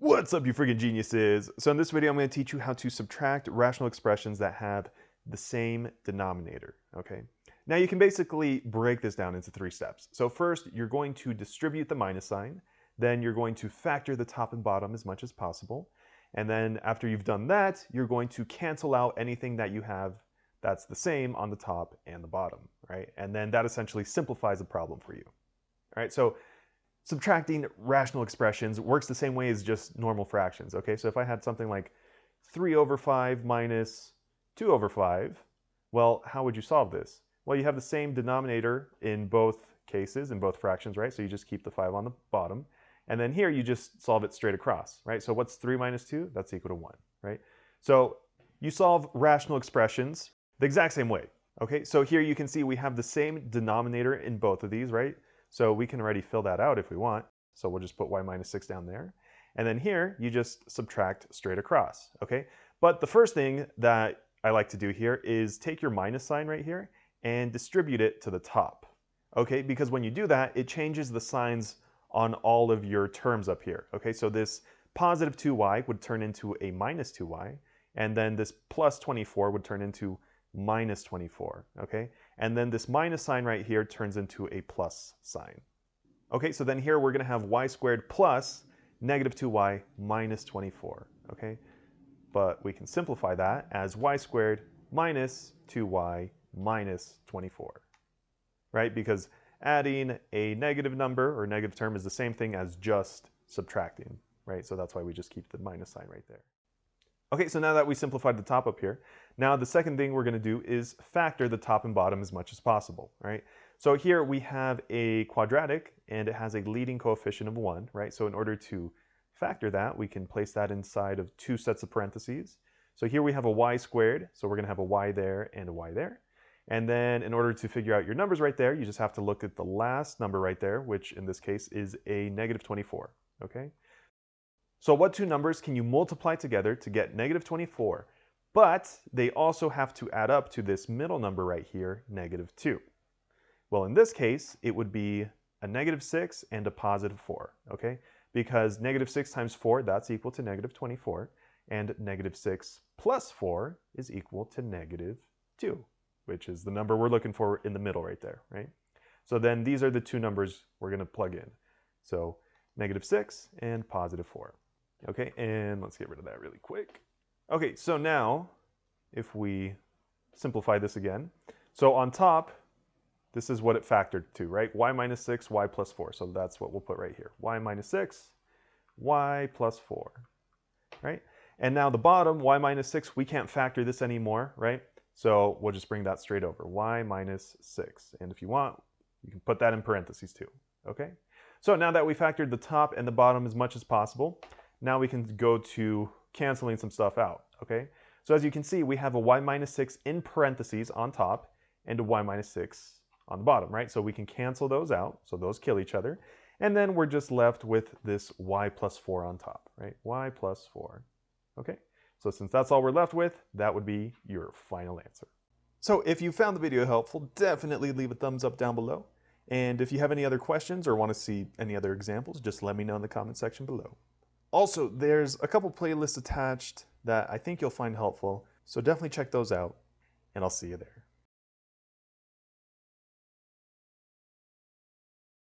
What's up, you freaking geniuses? So in this video, I'm going to teach you how to subtract rational expressions that have the same denominator, okay? Now you can basically break this down into 3 steps. So first, you're going to distribute the minus sign, then you're going to factor the top and bottom as much as possible, and then after you've done that, you're going to cancel out anything that you have that's the same on the top and the bottom, right? And then that essentially simplifies the problem for you. All right, so subtracting rational expressions works the same way as just normal fractions, okay? So if I had something like 3 over 5 minus 2 over 5, well, how would you solve this? Well, you have the same denominator in both cases, in both fractions, right? So you just keep the 5 on the bottom. And then here you just solve it straight across, right? So what's 3 minus 2? That's equal to 1, right? So you solve rational expressions the exact same way, okay? So here you can see we have the same denominator in both of these, right? So we can already fill that out if we want. So we'll just put y minus 6 down there. And then here, you just subtract straight across, okay? But the first thing that I like to do here is take your minus sign right here and distribute it to the top, okay? Because when you do that, it changes the signs on all of your terms up here, okay? So this positive 2y would turn into a minus 2y, and then this plus 24 would turn into minus 24, okay? And then this minus sign right here turns into a plus sign. Okay, so then here we're going to have y squared plus negative 2y minus 24, okay? But we can simplify that as y squared minus 2y minus 24, right? Because adding a negative number or negative term is the same thing as just subtracting, right? So that's why we just keep the minus sign right there. Okay, so now that we simplified the top up here, now the second thing we're going to do is factor the top and bottom as much as possible, right? So here we have a quadratic and it has a leading coefficient of 1, right? So in order to factor that, we can place that inside of 2 sets of parentheses. So here we have a y squared, so we're going to have a y there and a y there. And then in order to figure out your numbers right there, you just have to look at the last number right there, which in this case is a negative 24, okay? So what 2 numbers can you multiply together to get negative 24? But they also have to add up to this middle number right here, negative 2. Well, in this case, it would be a negative 6 and a positive 4, okay? Because negative 6 times 4, that's equal to negative 24. And negative 6 plus 4 is equal to negative 2, which is the number we're looking for in the middle right there, right? So then these are the 2 numbers we're going to plug in. So negative 6 and positive 4. Okay, and let's get rid of that really quick. Okay, so now if we simplify this again, so on top, this is what it factored to, right? Y minus 6, y plus 4. So that's what we'll put right here. Y minus 6, y plus 4, right? And now the bottom, y minus 6, we can't factor this anymore, right? So we'll just bring that straight over, y minus 6. And if you want, you can put that in parentheses too, okay? So now that we factored the top and the bottom as much as possible, now we can go to canceling some stuff out, okay? So as you can see, we have a y minus 6 in parentheses on top and a y minus 6 on the bottom, right? So we can cancel those out, so those kill each other. And then we're just left with this y plus 4 on top, right? Y plus 4, okay? So since that's all we're left with, that would be your final answer. So if you found the video helpful, definitely leave a thumbs up down below. And if you have any other questions or want to see any other examples, just let me know in the comment section below. Also, there's a couple playlists attached that I think you'll find helpful, so definitely check those out, and I'll see you there.